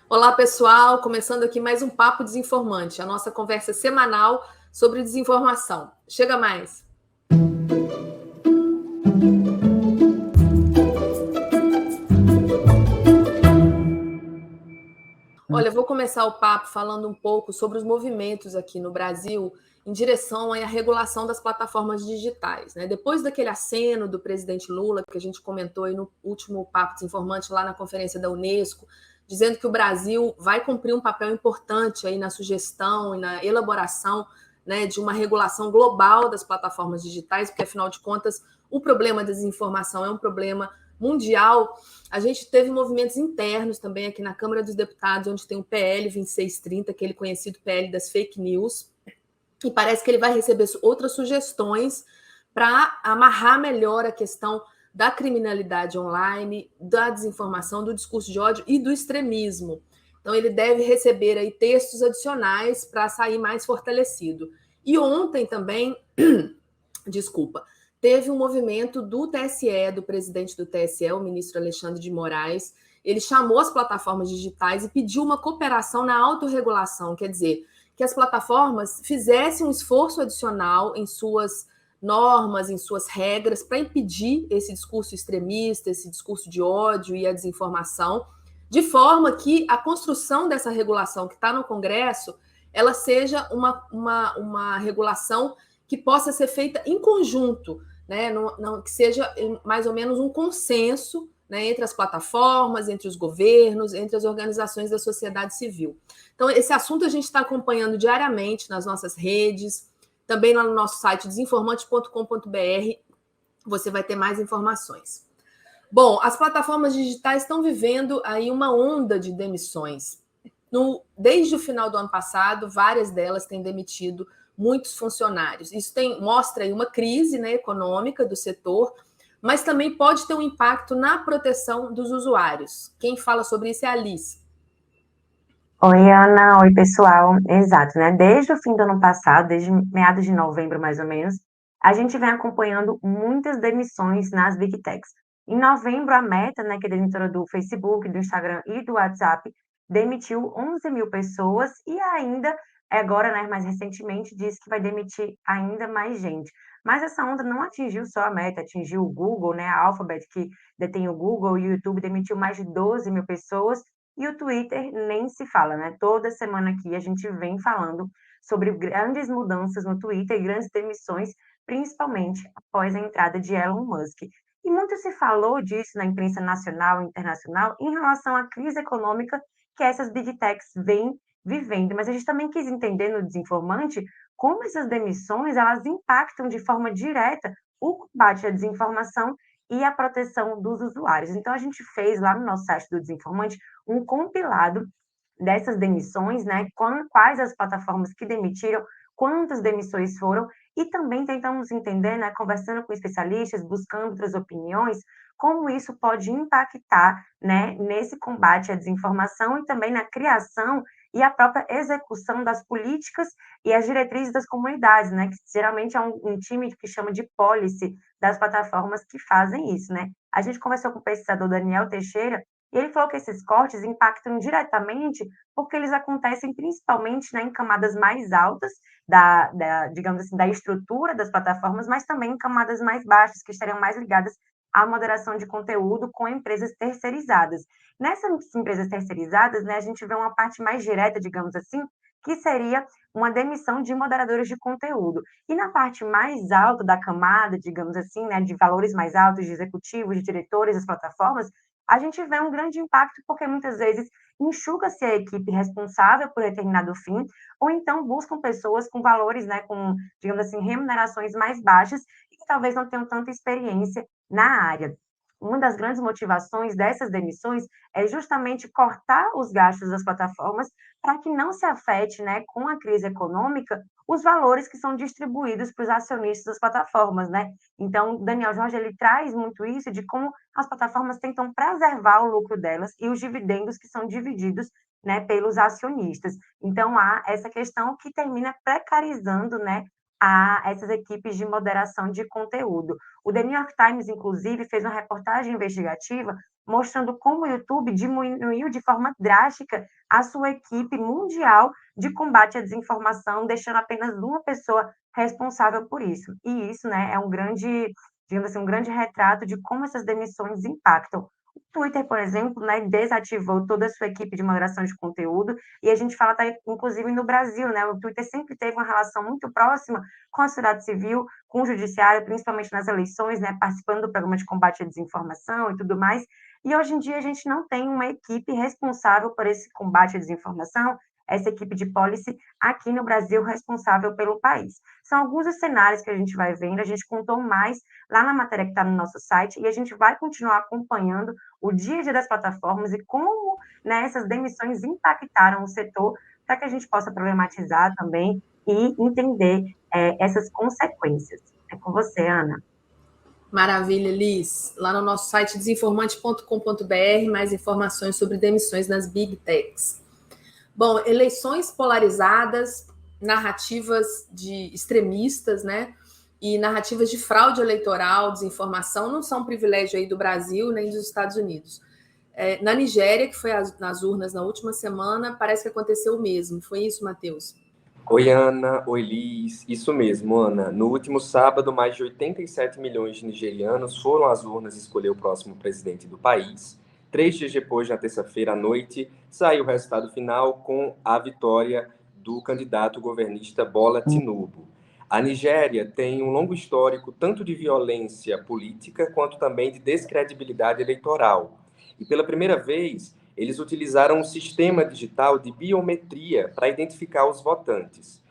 Olá, pessoal! Começando aqui mais um Papo Desinformante, a nossa conversa semanal sobre desinformação. Chega mais! Olha, eu vou começar o papo falando um pouco sobre os movimentos aqui no Brasil em direção à regulação das plataformas digitais, né? Depois daquele aceno do presidente Lula, que a gente comentou aí no último Papo Desinformante lá na conferência da Unesco, dizendo que o Brasil vai cumprir um papel importante aí na sugestão e na elaboração, né, de uma regulação global das plataformas digitais, porque afinal de contas o problema da desinformação é um problema mundial. A gente teve movimentos internos também aqui na Câmara dos Deputados, onde tem o PL 2630, aquele conhecido PL das fake news, e parece que ele vai receber outras sugestões para amarrar melhor a questão da criminalidade online, da desinformação, do discurso de ódio e do extremismo. Então, ele deve receber aí textos adicionais para sair mais fortalecido. E ontem também, desculpa, teve um movimento do TSE, do presidente do TSE, o ministro Alexandre de Moraes. Ele chamou as plataformas digitais e pediu uma cooperação na autorregulação, quer dizer, que as plataformas fizessem um esforço adicional em suas normas, em suas regras, para impedir esse discurso extremista, esse discurso de ódio e a desinformação, de forma que a construção dessa regulação que está no Congresso, ela seja uma regulação que possa ser feita em conjunto, né? Que seja mais ou menos um consenso, né, entre as plataformas, entre os governos, entre as organizações da sociedade civil. Então, esse assunto a gente está acompanhando diariamente nas nossas redes, também lá no nosso site desinformante.com.br, você vai ter mais informações. Bom, as plataformas digitais estão vivendo aí uma onda de demissões. Desde o final do ano passado, várias delas têm demitido muitos funcionários. Isso mostra aí uma crise, né, econômica do setor, mas também pode ter um impacto na proteção dos usuários. Quem fala sobre isso é a Alice. Oi, Ana. Oi, pessoal. Exato, né? Desde o fim do ano passado, desde meados de novembro, mais ou menos, a gente vem acompanhando muitas demissões nas Big Techs. Em novembro, a Meta, né, que é detentora do Facebook, do Instagram e do WhatsApp, demitiu 11 mil pessoas e ainda, agora, né, mais recentemente, disse que vai demitir ainda mais gente. Mas essa onda não atingiu só a Meta, atingiu o Google, né, a Alphabet, que detém o Google e o YouTube, demitiu mais de 12 mil pessoas. E o Twitter nem se fala, né? Toda semana aqui a gente vem falando sobre grandes mudanças no Twitter e grandes demissões, principalmente após a entrada de Elon Musk. E muito se falou disso na imprensa nacional e internacional em relação à crise econômica que essas big techs vêm vivendo. Mas a gente também quis entender no Desinformante como essas demissões elas impactam de forma direta o combate à desinformação e a proteção dos usuários. Então, a gente fez lá no nosso site do Desinformante um compilado dessas demissões, né? Quais as plataformas que demitiram, quantas demissões foram, e também tentamos entender, né, conversando com especialistas, buscando outras opiniões, como isso pode impactar, né, nesse combate à desinformação e também na criação e a própria execução das políticas e as diretrizes das comunidades, né, que geralmente é um time que chama de policy das plataformas que fazem isso, né. A gente conversou com o pesquisador Daniel Teixeira e ele falou que esses cortes impactam diretamente porque eles acontecem principalmente, né, em camadas mais altas digamos assim, da estrutura das plataformas, mas também em camadas mais baixas, que estariam mais ligadas à moderação de conteúdo com empresas terceirizadas. Nessas empresas terceirizadas, né, a gente vê uma parte mais direta, digamos assim, que seria uma demissão de moderadores de conteúdo. E na parte mais alta da camada, digamos assim, né, de valores mais altos, de executivos, de diretores das plataformas, a gente vê um grande impacto porque muitas vezes enxuga-se a equipe responsável por determinado fim, ou então buscam pessoas com valores, né, com, digamos assim, remunerações mais baixas e que talvez não tenham tanta experiência na área. Uma das grandes motivações dessas demissões é justamente cortar os gastos das plataformas para que não se afete, né, com a crise econômica, os valores que são distribuídos para os acionistas das plataformas, né? Então, Daniel Jorge ele traz muito isso de como as plataformas tentam preservar o lucro delas e os dividendos que são divididos, né, pelos acionistas. Então, há essa questão que termina precarizando, né, essas equipes de moderação de conteúdo. O The New York Times, inclusive, fez uma reportagem investigativa mostrando como o YouTube diminuiu de forma drástica a sua equipe mundial de combate à desinformação, deixando apenas uma pessoa responsável por isso. E isso, né, é um grande, digamos assim, um grande retrato de como essas demissões impactam. O Twitter, por exemplo, né, desativou toda a sua equipe de moderação de conteúdo, e a gente fala, tá, inclusive no Brasil, né, o Twitter sempre teve uma relação muito próxima com a sociedade civil, com o judiciário, principalmente nas eleições, né, participando do programa de combate à desinformação e tudo mais. E hoje em dia a gente não tem uma equipe responsável por esse combate à desinformação, essa equipe de policy aqui no Brasil responsável pelo país. São alguns dos cenários que a gente vai vendo, a gente contou mais lá na matéria que está no nosso site, e a gente vai continuar acompanhando o dia a dia das plataformas e como, né, essas demissões impactaram o setor, para que a gente possa problematizar também e entender essas consequências. É com você, Ana. Maravilha, Liz. Lá no nosso site desinformante.com.br, mais informações sobre demissões nas Big Techs. Bom, eleições polarizadas, narrativas de extremistas, né? E narrativas de fraude eleitoral, desinformação, não são um privilégio aí do Brasil nem dos Estados Unidos. Na Nigéria, que foi nas urnas na última semana, parece que aconteceu o mesmo. Foi isso, Matheus? Oi, Ana. Oi, Liz. Isso mesmo, Ana. No último sábado, mais de 87 milhões de nigerianos foram às urnas escolher o próximo presidente do país. 3 dias depois, na terça-feira à noite, saiu o resultado final com a vitória do candidato governista Bola Tinubu. A Nigéria tem um longo histórico tanto de violência política quanto também de descredibilidade eleitoral. E pela primeira vez, eles utilizaram um sistema digital de biometria para identificar os votantes,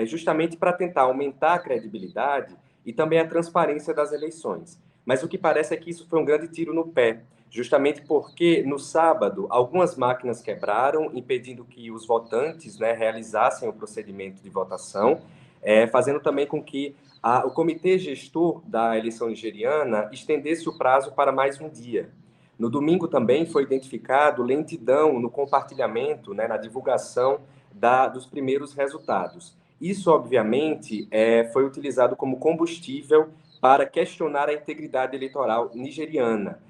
justamente para tentar aumentar a credibilidade e também a transparência das eleições. Mas o que parece é que isso foi um grande tiro no pé, justamente porque no sábado algumas máquinas quebraram, impedindo que os votantes, né, realizassem o procedimento de votação, fazendo também com que o comitê gestor da eleição nigeriana estendesse o prazo para mais um dia. No domingo também foi identificado lentidão no compartilhamento, né, na divulgação dos primeiros resultados. Isso, obviamente, foi utilizado como combustível para questionar a integridade eleitoral nigeriana.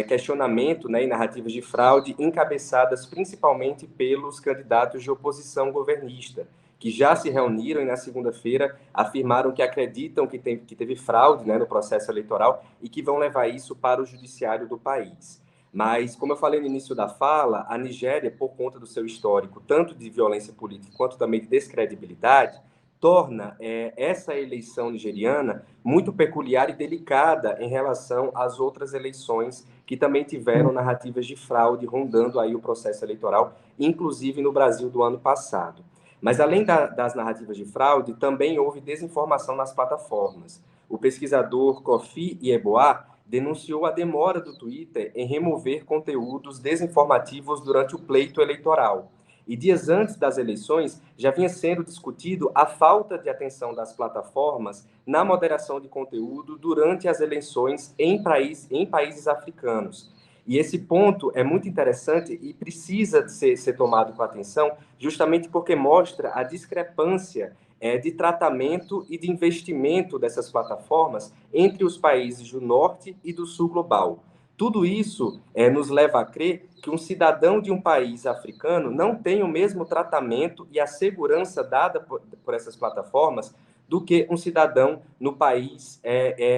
Questionamento, né, e narrativas de fraude encabeçadas principalmente pelos candidatos de oposição governista, que já se reuniram e na segunda-feira afirmaram que acreditam que teve fraude, né, no processo eleitoral e que vão levar isso para o judiciário do país. Mas, como eu falei no início da fala, a Nigéria, por conta do seu histórico, tanto de violência política quanto também de descredibilidade, torna essa eleição nigeriana muito peculiar e delicada em relação às outras eleições que também tiveram narrativas de fraude rondando aí o processo eleitoral, inclusive no Brasil do ano passado. Mas, além das narrativas de fraude, também houve desinformação nas plataformas. O pesquisador Kofi Ieboah denunciou a demora do Twitter em remover conteúdos desinformativos durante o pleito eleitoral. E dias antes das eleições, já vinha sendo discutido a falta de atenção das plataformas na moderação de conteúdo durante as eleições em países africanos. E esse ponto é muito interessante e precisa ser tomado com atenção, justamente porque mostra a discrepância de tratamento e de investimento dessas plataformas entre os países do norte e do sul global. Tudo isso nos leva a crer que um cidadão de um país africano não tem o mesmo tratamento e a segurança dada por essas plataformas do que um cidadão no país,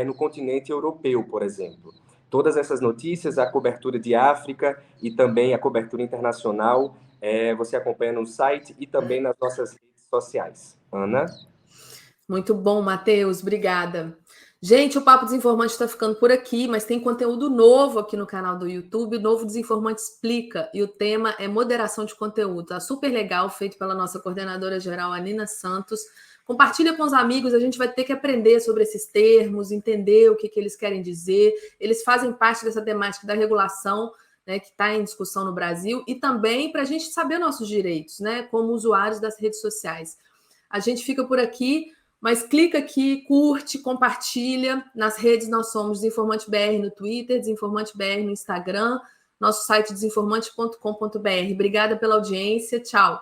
no continente europeu, por exemplo. Todas essas notícias, a cobertura de África e também a cobertura internacional, você acompanha no site e também nas nossas redes sociais. Ana? Muito bom, Matheus, obrigada. Gente, o Papo Desinformante está ficando por aqui, mas tem conteúdo novo aqui no canal do YouTube, o Novo Desinformante Explica, e o tema é moderação de conteúdo. Tá super legal, feito pela nossa coordenadora geral, a Nina Santos. Compartilha com os amigos, a gente vai ter que aprender sobre esses termos, entender o que eles querem dizer. Eles fazem parte dessa temática da regulação, né, que está em discussão no Brasil, e também para a gente saber nossos direitos, né, como usuários das redes sociais. A gente fica por aqui, mas clica aqui, curte, compartilha. Nas redes nós somos Desinformante BR no Twitter, Desinformante BR no Instagram, nosso site desinformante.com.br. Obrigada pela audiência, tchau.